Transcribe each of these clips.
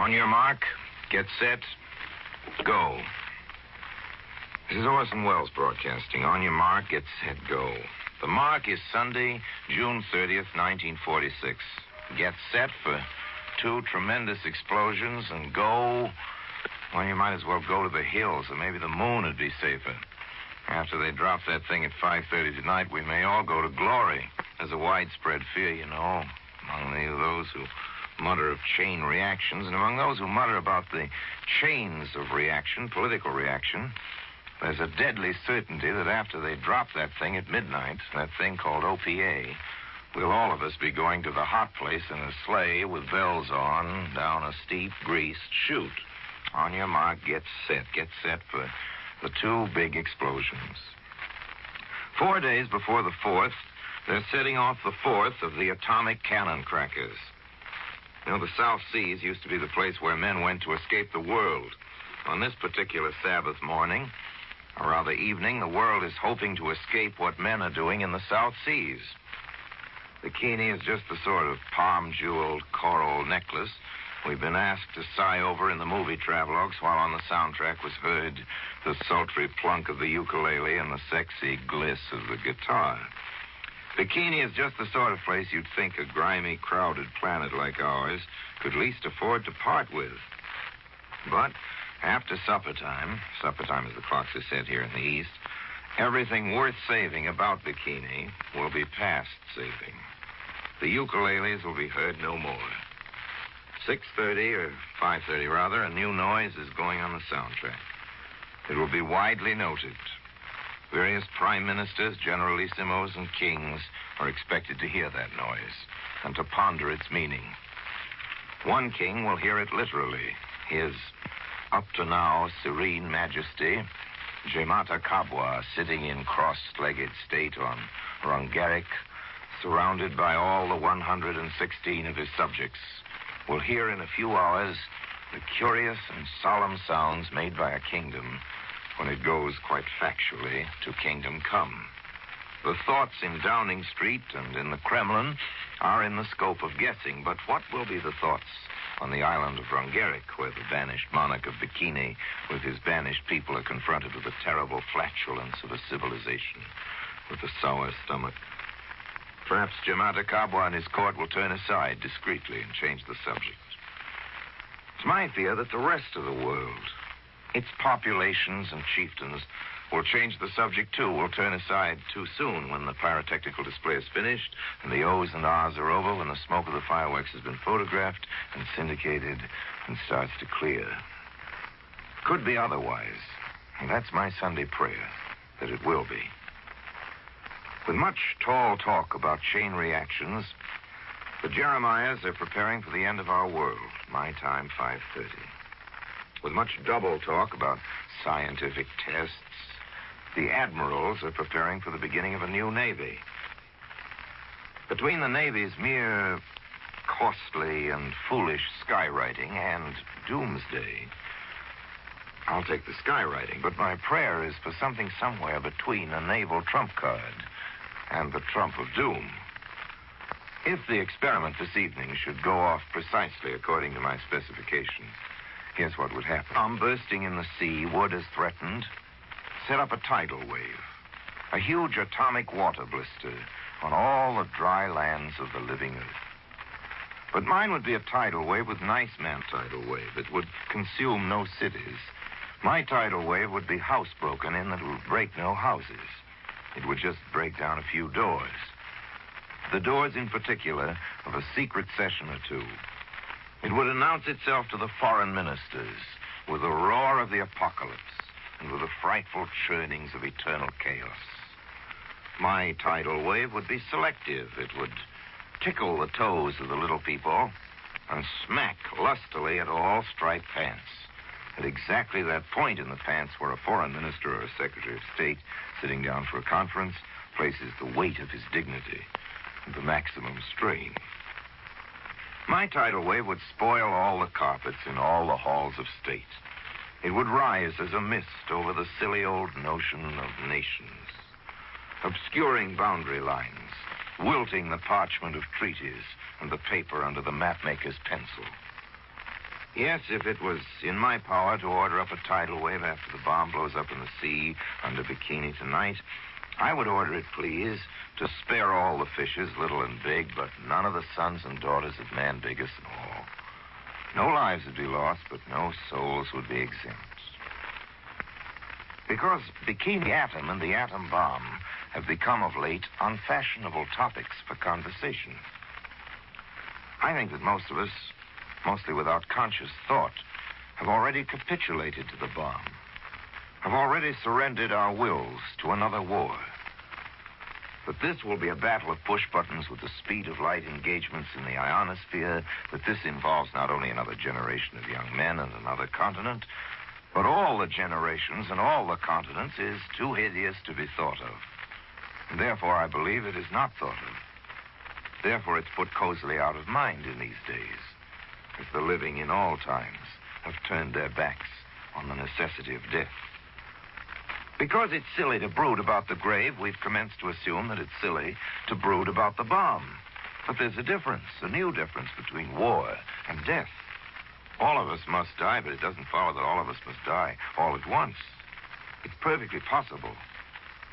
On your mark, get set, go. This is Orson Welles broadcasting. On your mark, get set, go. The mark is Sunday, June 30th, 1946. Get set for 2 tremendous explosions and go. Well, you might as well go to the hills, or maybe the moon would be safer. After they drop that thing at 5:30 tonight, we may all go to glory. There's a widespread fear, you know, among those who mutter of chain reactions, and among those who mutter about the chains of reaction, political reaction. There's a deadly certainty that after they drop that thing at midnight, that thing called OPA, we'll all of us be going to the hot place in a sleigh with bells on, down a steep, greased chute. On your mark, get set for the 2 big explosions. 4 days before the 4th, they're setting off the 4th of the atomic cannon crackers. You know, the South Seas used to be the place where men went to escape the world. On this particular Sabbath morning, or rather evening, the world is hoping to escape what men are doing in the South Seas. Bikini is just the sort of palm-jeweled coral necklace we've been asked to sigh over in the movie travelogues, while on the soundtrack was heard the sultry plunk of the ukulele and the sexy gliss of the guitar. Bikini is just the sort of place you'd think a grimy, crowded planet like ours could least afford to part with. But after supper time as the clocks are set here in the East, everything worth saving about Bikini will be past saving. The ukuleles will be heard no more. 6:30 or 5:30 rather, a new noise is going on the soundtrack. It will be widely noted. Various prime ministers, generalissimos, and kings are expected to hear that noise and to ponder its meaning. One king will hear it literally. His up-to-now serene majesty, Jemata Kabwa, sitting in cross-legged state on Rongerik, surrounded by all the 116 of his subjects, will hear in a few hours the curious and solemn sounds made by a kingdom when it goes quite factually to kingdom come. The thoughts in Downing Street and in the Kremlin are in the scope of guessing, but what will be the thoughts on the island of Rongerik, where the banished monarch of Bikini with his banished people are confronted with the terrible flatulence of a civilization with a sour stomach? Perhaps Jemata Kabwa and his court will turn aside discreetly and change the subject. It's my fear that the rest of the world, its populations and chieftains, will change the subject too, will turn aside too soon when the pyrotechnical display is finished and the O's and R's are over, when the smoke of the fireworks has been photographed and syndicated and starts to clear. Could be otherwise, and that's my Sunday prayer, that it will be. With much tall talk about chain reactions, the Jeremiahs are preparing for the end of our world, my time 5:30. With much double talk about scientific tests, the admirals are preparing for the beginning of a new navy. Between the Navy's mere costly and foolish skywriting and doomsday, I'll take the skywriting, but my prayer is for something somewhere between a naval trump card and the trump of doom. If the experiment this evening should go off precisely according to my specifications, here's what would happen. Bomb bursting in the sea would, as threatened, set up a tidal wave, a huge atomic water blister on all the dry lands of the living earth. But mine would be a tidal wave with nice man tidal wave. It would consume no cities. My tidal wave would be housebroken in that would break no houses. It would just break down a few doors. The doors in particular of a secret session or two. It would announce itself to the foreign ministers with the roar of the apocalypse and with the frightful churnings of eternal chaos. My tidal wave would be selective. It would tickle the toes of the little people and smack lustily at all striped pants. At exactly that point in the pants where a foreign minister or a secretary of state sitting down for a conference places the weight of his dignity and the maximum strain. My tidal wave would spoil all the carpets in all the halls of state. It would rise as a mist over the silly old notion of nations, obscuring boundary lines, wilting the parchment of treaties and the paper under the mapmaker's pencil. Yes, if it was in my power to order up a tidal wave after the bomb blows up in the sea under Bikini tonight, I would order it, please, to spare all the fishes, little and big, but none of the sons and daughters of man, biggest and all. No lives would be lost, but no souls would be exempt. Because Bikini Atom and the atom bomb have become of late unfashionable topics for conversation. I think that most of us, mostly without conscious thought, have already capitulated to the bomb, have already surrendered our wills to another war. But this will be a battle of push buttons with the speed of light engagements in the ionosphere, that this involves not only another generation of young men and another continent, but all the generations and all the continents is too hideous to be thought of. And therefore, I believe it is not thought of. Therefore, it's put cozily out of mind in these days, as the living in all times have turned their backs on the necessity of death. Because it's silly to brood about the grave, we've commenced to assume that it's silly to brood about the bomb. But there's a difference, a new difference between war and death. All of us must die, but it doesn't follow that all of us must die all at once. It's perfectly possible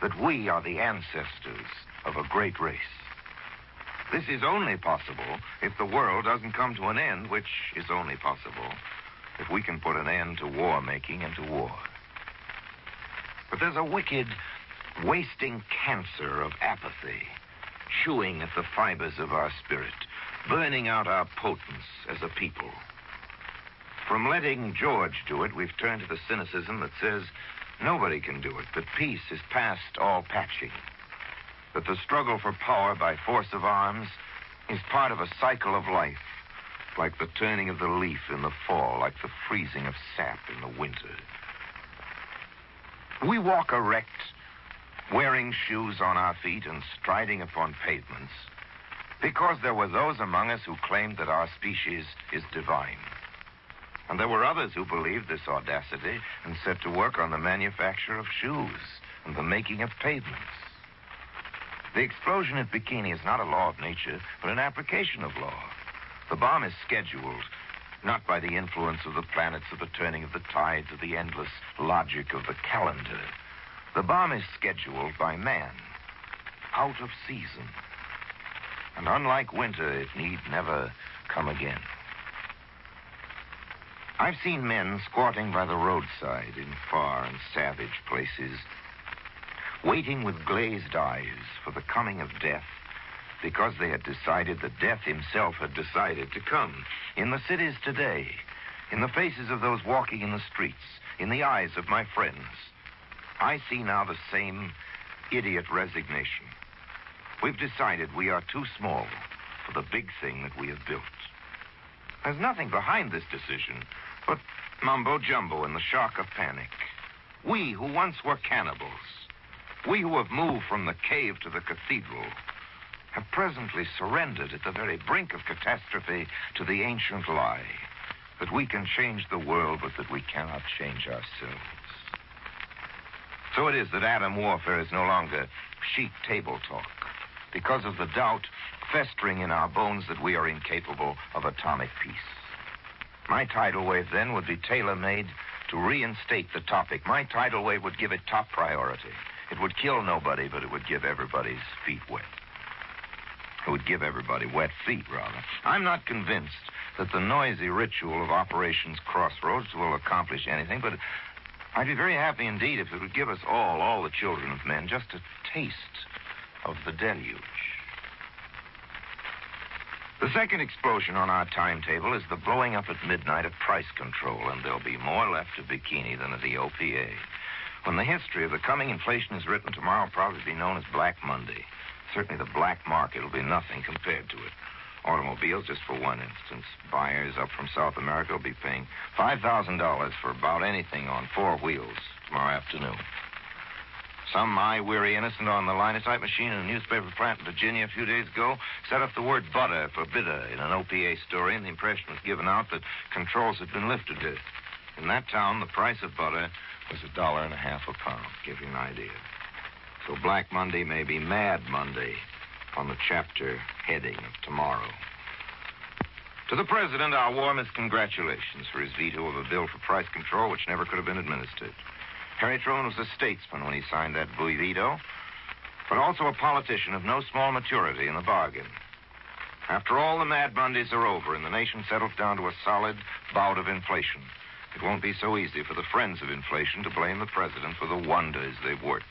that we are the ancestors of a great race. This is only possible if the world doesn't come to an end, which is only possible if we can put an end to war-making and to war. But there's a wicked, wasting cancer of apathy, chewing at the fibers of our spirit, burning out our potence as a people. From letting George do it, we've turned to the cynicism that says nobody can do it, that peace is past all patching, that the struggle for power by force of arms is part of a cycle of life, like the turning of the leaf in the fall, like the freezing of sap in the winter. We walk erect, wearing shoes on our feet and striding upon pavements, because there were those among us who claimed that our species is divine. And there were others who believed this audacity and set to work on the manufacture of shoes and the making of pavements. The explosion at Bikini is not a law of nature, but an application of law. The bomb is scheduled, not by the influence of the planets, of the turning of the tides, of the endless logic of the calendar. The bomb is scheduled by man, out of season. And unlike winter, it need never come again. I've seen men squatting by the roadside in far and savage places, waiting with glazed eyes for the coming of death, because they had decided that death himself had decided to come. In the cities today, in the faces of those walking in the streets, in the eyes of my friends, I see now the same idiot resignation. We've decided we are too small for the big thing that we have built. There's nothing behind this decision but mumbo-jumbo and the shock of panic. We who once were cannibals, we who have moved from the cave to the cathedral, have presently surrendered at the very brink of catastrophe to the ancient lie that we can change the world, but that we cannot change ourselves. So it is that atom warfare is no longer chic table talk, because of the doubt festering in our bones that we are incapable of atomic peace. My tidal wave, then, would be tailor-made to reinstate the topic. My tidal wave would give it top priority. It would kill nobody, but it would give everybody's feet wet. It would give everybody wet feet, rather. I'm not convinced that the noisy ritual of Operations Crossroads will accomplish anything, but I'd be very happy indeed if it would give us all the children of men, just a taste of the deluge. The second explosion on our timetable is the blowing up at midnight of price control, and there'll be more left of Bikini than of the OPA. When the history of the coming inflation is written, tomorrow will probably be known as Black Monday. Certainly the black market will be nothing compared to it. Automobiles, just for one instance, buyers up from South America will be paying $5,000 for about anything on four wheels tomorrow afternoon. Some eye-weary innocent on the linotype machine in a newspaper plant in Virginia a few days ago set up the word butter for bitter in an OPA story, and the impression was given out that controls had been lifted. In that town, the price of butter was $1.50 a pound, to give you an idea. So Black Monday may be Mad Monday on the chapter heading of tomorrow. To the president, our warmest congratulations for his veto of a bill for price control which never could have been administered. Harry Truman was a statesman when he signed that veto, but also a politician of no small maturity in the bargain. After all the Mad Mondays are over and the nation settles down to a solid bout of inflation, it won't be so easy for the friends of inflation to blame the president for the wonders they've worked.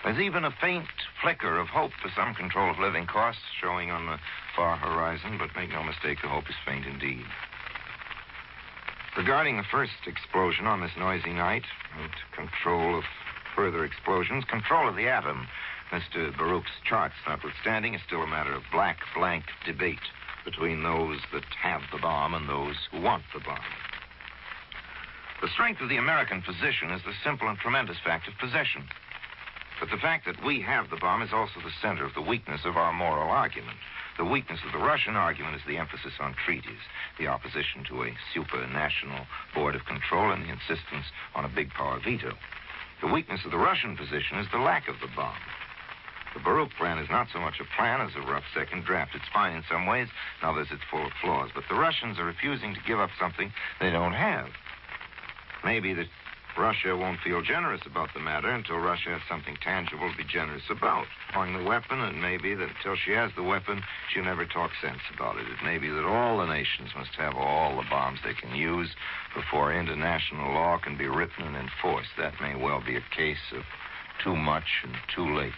There's even a faint flicker of hope for some control of living costs showing on the far horizon, but make no mistake, the hope is faint indeed. Regarding the first explosion on this noisy night, and control of further explosions, control of the atom, Mr. Baruch's charts notwithstanding, is still a matter of black blank debate between those that have the bomb and those who want the bomb. The strength of the American position is the simple and tremendous fact of possession. But the fact that we have the bomb is also the center of the weakness of our moral argument. The weakness of the Russian argument is the emphasis on treaties, the opposition to a supranational board of control, and the insistence on a big power veto. The weakness of the Russian position is the lack of the bomb. The Baruch plan is not so much a plan as a rough second draft. It's fine in some ways, in others it's full of flaws. But the Russians are refusing to give up something they don't have. Maybe that Russia won't feel generous about the matter until Russia has something tangible to be generous about. On the weapon, and maybe that until she has the weapon, she'll never talk sense about it. It may be that all the nations must have all the bombs they can use before international law can be written and enforced. That may well be a case of too much and too late.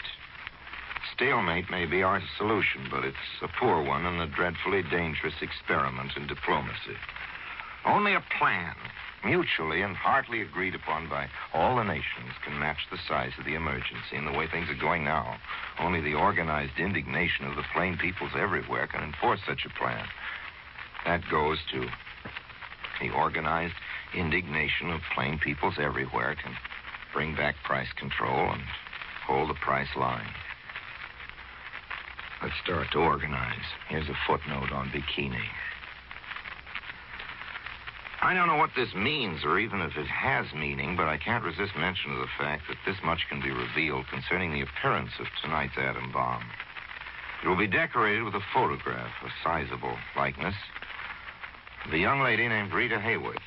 Stalemate may be our solution, but it's a poor one and a dreadfully dangerous experiment in diplomacy. Only a plan, mutually and heartily agreed upon by all the nations, can match the size of the emergency. And the way things are going now, only the organized indignation of the plain peoples everywhere can enforce such a plan. That goes to the organized indignation of plain peoples everywhere can bring back price control and hold the price line. Let's start to organize. Here's a footnote on bikini. I don't know what this means, or even if it has meaning, but I can't resist mention of the fact that this much can be revealed concerning the appearance of tonight's atom bomb. It will be decorated with a photograph, a sizable likeness, of a young lady named Rita Hayworth.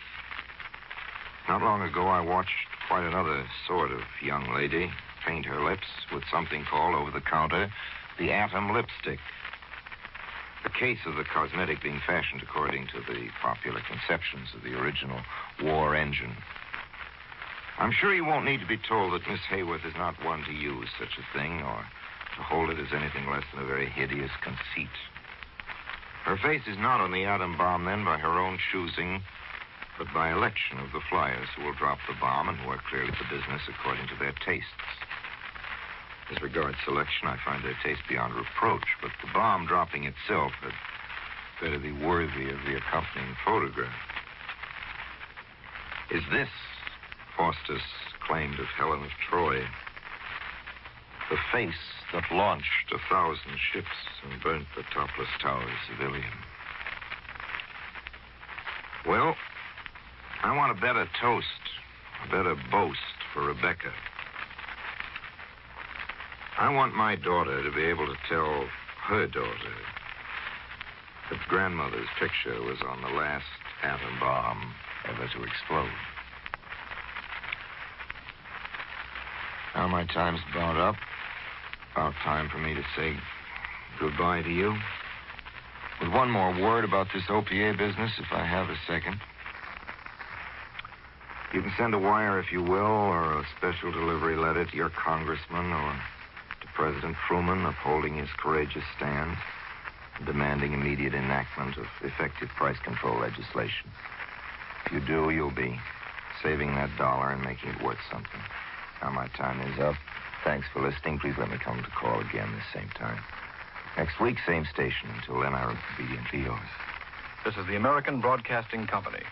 Not long ago, I watched quite another sort of young lady paint her lips with something called, over the counter, the atom lipstick. The case of the cosmetic being fashioned according to the popular conceptions of the original war engine. I'm sure you won't need to be told that Miss Hayworth is not one to use such a thing or to hold it as anything less than a very hideous conceit. Her face is not on the atom bomb, then, by her own choosing, but by election of the flyers who will drop the bomb and who are clearly the business according to their tastes. As regards selection, I find their taste beyond reproach, but the bomb dropping itself had better be worthy of the accompanying photograph. Is this, Faustus claimed of Helen of Troy, the face that launched 1,000 ships and burnt the topless towers of Ilium? Well, I want a better toast, a better boast for Rebecca. I want my daughter to be able to tell her daughter that grandmother's picture was on the last atom bomb ever to explode. Now my time's about up. About time for me to say goodbye to you. With one more word about this OPA business, if I have a second. You can send a wire, if you will, or a special delivery letter to your congressman or President Truman upholding his courageous stand, demanding immediate enactment of effective price control legislation. If you do, you'll be saving that dollar and making it worth something. Now my time is up. Thanks for listening. Please let me come to call again this same time. Next week, same station. Until then, I will be obedient to yours. This is the American Broadcasting Company.